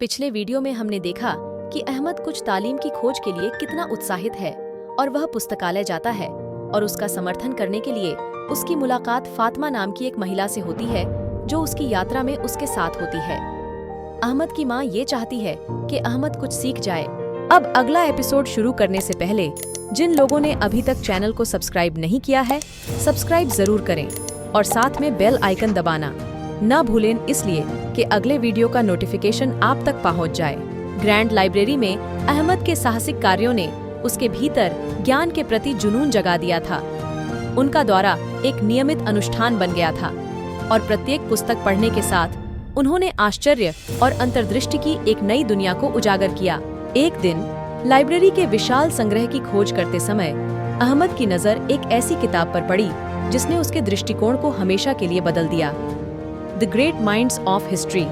पिछले वीडियो में हमने देखा कि अहमद कुछ तालीम की खोज के लिए कितना उत्साहित है और वह पुस्तकालय जाता है और उसका समर्थन करने के लिए उसकी मुलाकात फातिमा नाम की एक महिला से होती है जो उसकी यात्रा में उसके साथ होती है। अहमद की माँ ये चाहती है कि अहमद कुछ सीख जाए। अब अगला एपिसोड शुरू करने से पहले जिन लोगों ने अभी तक चैनल को सब्सक्राइब नहीं किया है, सब्सक्राइब जरूर करें और साथ में बेल आइकन दबाना न भूलें, इसलिए कि अगले वीडियो का नोटिफिकेशन आप तक पहुंच जाए। ग्रैंड लाइब्रेरी में अहमद के साहसिक कार्यों ने उसके भीतर ज्ञान के प्रति जुनून जगा दिया था। उनका दौरा एक नियमित अनुष्ठान बन गया था और प्रत्येक पुस्तक पढ़ने के साथ उन्होंने आश्चर्य और अंतर्दृष्टि की एक नई दुनिया को उजागर किया। एक दिन लाइब्रेरी के विशाल संग्रह की खोज करते समय अहमद की नजर एक ऐसी किताब पर पड़ी जिसने उसके दृष्टिकोण को हमेशा के लिए बदल दिया, the great minds of history.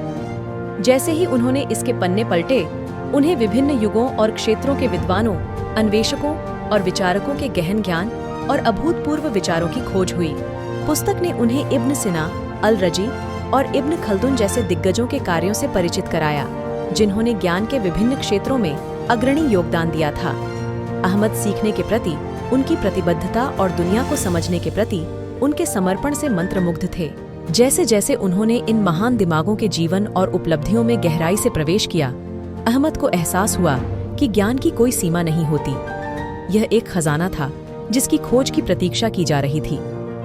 जैसे ही उन्होंने इसके पन्ने पलटे, उन्हें विभिन्न युगों और क्षेत्रों के विद्वानों, अन्वेषकों और विचारकों के गहन ज्ञान और अभूतपूर्व विचारों की खोज हुई। पुस्तक ने उन्हें इब्न सिना, अल रजी और इब्न खल्दुन जैसे दिग्गजों के कार्यों से परिचित कराया, जिन्होंने ज्ञान के विभिन्न क्षेत्रों में अग्रणी योगदान दिया था। अहमद सीखने के प्रति उनकी प्रतिबद्धता और दुनिया को समझने के प्रति उनके समर्पण से मंत्रमुग्ध थे। जैसे जैसे उन्होंने इन महान दिमागों के जीवन और उपलब्धियों में गहराई से प्रवेश किया, अहमद को एहसास हुआ कि ज्ञान की कोई सीमा नहीं होती। यह एक खजाना था जिसकी खोज की प्रतीक्षा की जा रही थी,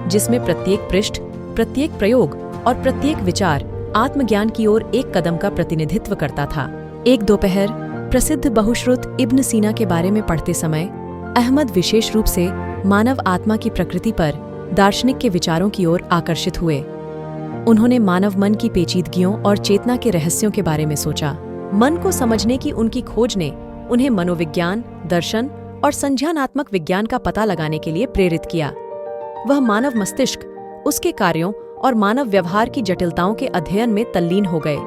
जिसमें प्रत्येक पृष्ठ, प्रत्येक प्रयोग और प्रत्येक विचार आत्मज्ञान की ओर एक कदम का प्रतिनिधित्व करता था। एक दोपहर प्रसिद्ध बहुश्रुत इब्न सीना के बारे में पढ़ते समय अहमद विशेष रूप से मानव आत्मा की प्रकृति पर दार्शनिक के विचारों की ओर आकर्षित हुए। उन्होंने मानव मन की पेचीदगियों और चेतना के रहस्यों के बारे में सोचा। मन को समझने की उनकी खोज ने उन्हें मनोविज्ञान, दर्शन और संज्ञानात्मक विज्ञान का पता लगाने के लिए प्रेरित किया। वह मानव मस्तिष्क, उसके कार्यों और मानव व्यवहार की जटिलताओं के अध्ययन में तल्लीन हो गए।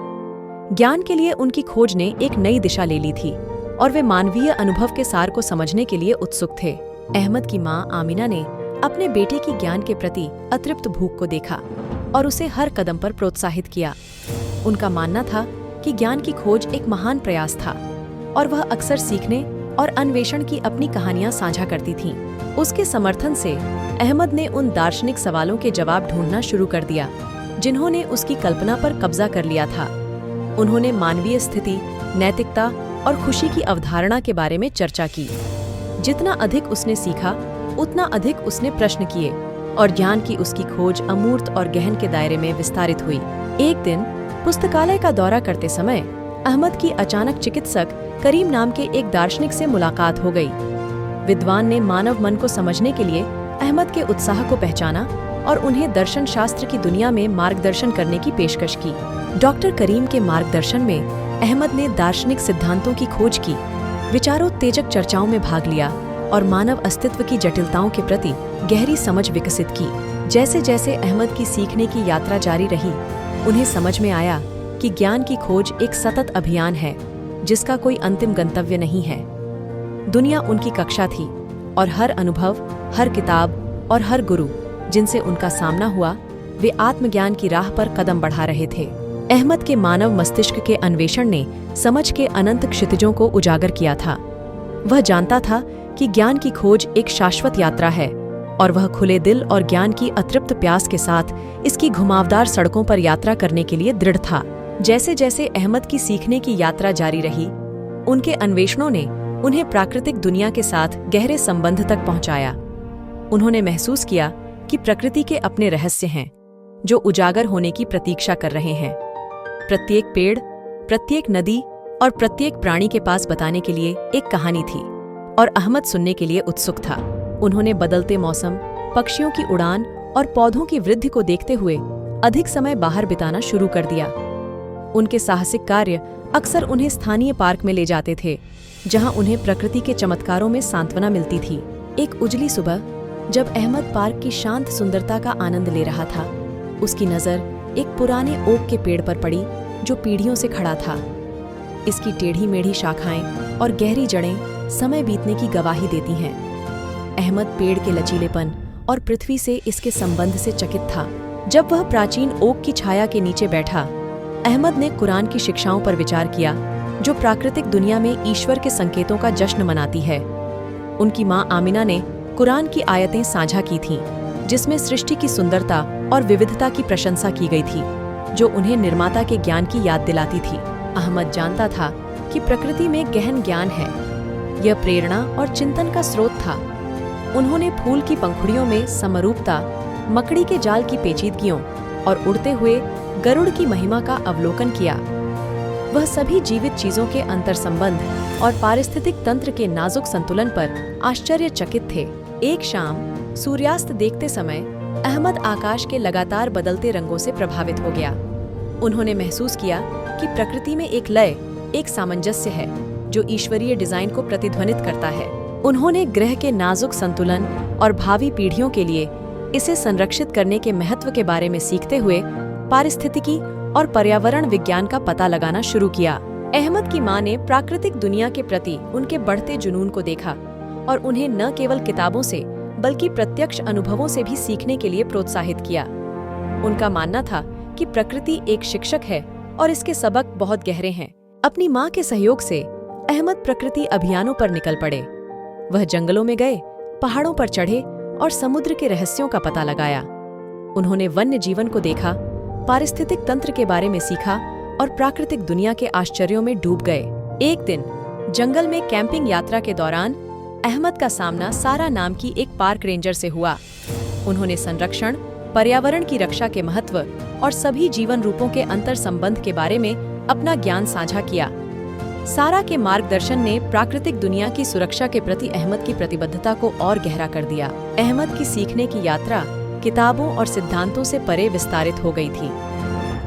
ज्ञान के लिए उनकी खोज ने एक नई दिशा ले ली थी और वे मानवीय अनुभव के सार को समझने के लिए उत्सुक थे। अहमद की माँ आमिना ने अपने बेटे की ज्ञान के प्रति अतृप्त भूख को देखा और उसे हर कदम पर प्रोत्साहित किया। उनका मानना था कि ज्ञान की खोज एक महान प्रयास था और वह अक्सर सीखने और अन्वेषण की अपनी कहानियां साझा करती थीं। उसके समर्थन से अहमद ने उन दार्शनिक सवालों के जवाब ढूंढना शुरू कर दिया जिन्होंने उसकी कल्पना पर कब्जा कर लिया था। उन्होंने मानवीय स्थिति, नैतिकता और खुशी की अवधारणा के बारे में चर्चा की। जितना अधिक उसने सीखा, उतना अधिक उसने प्रश्न किए और ज्ञान की उसकी खोज अमूर्त और गहन के दायरे में विस्तारित हुई। एक दिन पुस्तकालय का दौरा करते समय अहमद की अचानक चिकित्सक करीम नाम के एक दार्शनिक से मुलाकात हो गई। विद्वान ने मानव मन को समझने के लिए अहमद के उत्साह को पहचाना और उन्हें दर्शन शास्त्र की दुनिया में मार्गदर्शन करने की पेशकश की। डॉक्टर करीम के मार्गदर्शन में अहमद ने दार्शनिक सिद्धांतों की खोज की, विचारोत्तेजक चर्चाओं में भाग लिया और मानव अस्तित्व की जटिलताओं के प्रति गहरी समझ विकसित की। जैसे जैसे अहमद की सीखने की यात्रा जारी रही, उन्हें समझ में आया कि ज्ञान की खोज एक सतत अभियान है जिसका कोई अंतिम गंतव्य नहीं है। दुनिया उनकी कक्षा थी और हर अनुभव, हर किताब और हर गुरु जिनसे उनका सामना हुआ, वे आत्मज्ञान की राह पर कदम बढ़ा रहे थे। अहमद के मानव मस्तिष्क के अन्वेषण ने समझ के अनंत क्षितिजों को उजागर किया था। वह जानता था कि ज्ञान की खोज एक शाश्वत यात्रा है और वह खुले दिल और ज्ञान की अतृप्त प्यास के साथ इसकी घुमावदार सड़कों पर यात्रा करने के लिए दृढ़ था। जैसे जैसे अहमद की सीखने की यात्रा जारी रही, उनके अन्वेषणों ने उन्हें प्राकृतिक दुनिया के साथ गहरे संबंध तक पहुंचाया। उन्होंने महसूस किया कि प्रकृति के अपने रहस्य हैं जो उजागर होने की प्रतीक्षा कर रहे हैं। प्रत्येक पेड़, प्रत्येक नदी और प्रत्येक प्राणी के पास बताने के लिए एक कहानी थी और अहमद सुनने के लिए उत्सुक था। उन्होंने बदलते मौसम, पक्षियों की उड़ान और पौधों की वृद्धि को देखते हुए अधिक समय बाहर बिताना शुरू कर दिया। उनके साहसिक कार्य अक्सर उन्हें स्थानीय पार्क में ले जाते थे, जहां उन्हें प्रकृति के चमत्कारों में सांत्वना मिलती थी। एक उजली सुबह जब अहमद पार्क की शांत सुंदरता का आनंद ले रहा था, उसकी नज़र एक पुराने ओक के पेड़ पर पड़ी जो पीढ़ियों से खड़ा था। इसकी टेढ़ी मेढ़ी शाखाएं और गहरी जड़ें समय बीतने की गवाही देती हैं। अहमद पेड़ के लचीलेपन और पृथ्वी से इसके संबंध से चकित था। जब वह प्राचीन ओक की छाया के नीचे बैठा, अहमद ने कुरान की शिक्षाओं पर विचार किया, जो प्राकृतिक दुनिया में ईश्वर के संकेतों का जश्न मनाती है। उनकी मां आमिना ने कुरान की आयतें साझा की थीं, जिसमें सृष्टि की सुंदरता और विविधता की प्रशंसा की गई थी, जो उन्हें निर्माता के ज्ञान की याद दिलाती थी। अहमद जानता था कि प्रकृति में गहन ज्ञान है। यह प्रेरणा और चिंतन का स्रोत था। उन्होंने फूल की पंखुड़ियों में समरूपता, मकड़ी के जाल की पेचीदगियों और उड़ते हुए गरुड़ की महिमा का अवलोकन किया। वह सभी जीवित चीजों के अंतर्संबंध और पारिस्थितिक तंत्र के नाजुक संतुलन पर आश्चर्यचकित थे। एक शाम सूर्यास्त देखते समय अहमद आकाश के लगातार बदलते रंगों से प्रभावित हो गया। उन्होंने महसूस किया कि प्रकृति में एक लय, एक सामंजस्य है, जो ईश्वरीय डिजाइन को प्रतिध्वनित करता है। उन्होंने ग्रह के नाजुक संतुलन और भावी पीढ़ियों के लिए इसे संरक्षित करने के महत्व के बारे में सीखते हुए पारिस्थितिकी और पर्यावरण विज्ञान का पता लगाना शुरू किया। अहमद की मां ने प्राकृतिक दुनिया के प्रति उनके बढ़ते जुनून को देखा और उन्हें न केवल किताबों से बल्कि प्रत्यक्ष अनुभवों से भी सीखने के लिए प्रोत्साहित किया। उनका मानना था कि प्रकृति एक शिक्षक है और इसके सबक बहुत गहरे हैं। अपनी मां के सहयोग से अहमद प्रकृति अभियानों पर निकल पड़े। वह जंगलों में गए, पहाड़ों पर चढ़े और समुद्र के रहस्यों का पता लगाया। उन्होंने वन्य जीवन को देखा, पारिस्थितिक तंत्र के बारे में सीखा और प्राकृतिक दुनिया के आश्चर्यों में डूब गए। एक दिन जंगल में कैंपिंग यात्रा के दौरान अहमद का सामना सारा नाम की एक पार्क रेंजर से हुआ। उन्होंने संरक्षण, पर्यावरण की रक्षा के महत्व और सभी जीवन रूपों के अंतर संबंध के बारे में अपना ज्ञान साझा किया। सारा के मार्गदर्शन ने प्राकृतिक दुनिया की सुरक्षा के प्रति अहमद की प्रतिबद्धता को और गहरा कर दिया। अहमद की सीखने की यात्रा किताबों और सिद्धांतों से परे विस्तारित हो गई थी।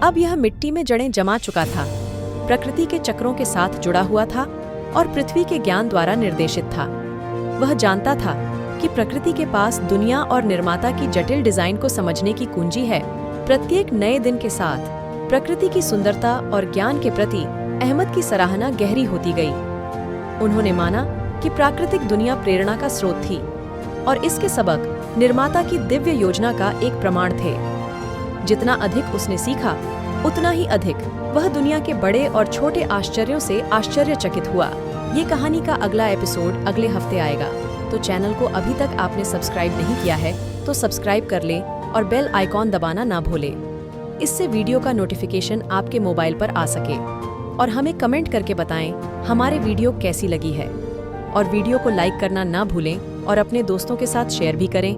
अब यह मिट्टी में जड़ें जमा चुका था, प्रकृति के चक्रों के साथ जुड़ा हुआ था और पृथ्वी के ज्ञान द्वारा निर्देशित था। वह जानता था कि प्रकृति के पास दुनिया और निर्माता की जटिल डिजाइन को समझने की कुंजी है। प्रत्येक नए दिन के साथ प्रकृति की सुंदरता और ज्ञान के प्रति अहमद की सराहना गहरी होती गई। उन्होंने माना कि प्राकृतिक दुनिया प्रेरणा का स्रोत थी और इसके सबक निर्माता की दिव्य योजना का एक प्रमाण थे। जितना अधिक उसने सीखा, उतना ही अधिक वह दुनिया के बड़े और छोटे आश्चर्यों से आश्चर्यचकित हुआ। ये कहानी का अगला एपिसोड अगले हफ्ते आएगा, तो चैनल को अभी तक आपने सब्सक्राइब नहीं किया है तो सब्सक्राइब कर ले और बेल आइकॉन दबाना ना भूले। इससे वीडियो का नोटिफिकेशन आपके मोबाइल पर आ सके। और हमें कमेंट करके बताएं हमारे वीडियो कैसी लगी है। और वीडियो को लाइक करना ना भूलें और अपने दोस्तों के साथ शेयर भी करें।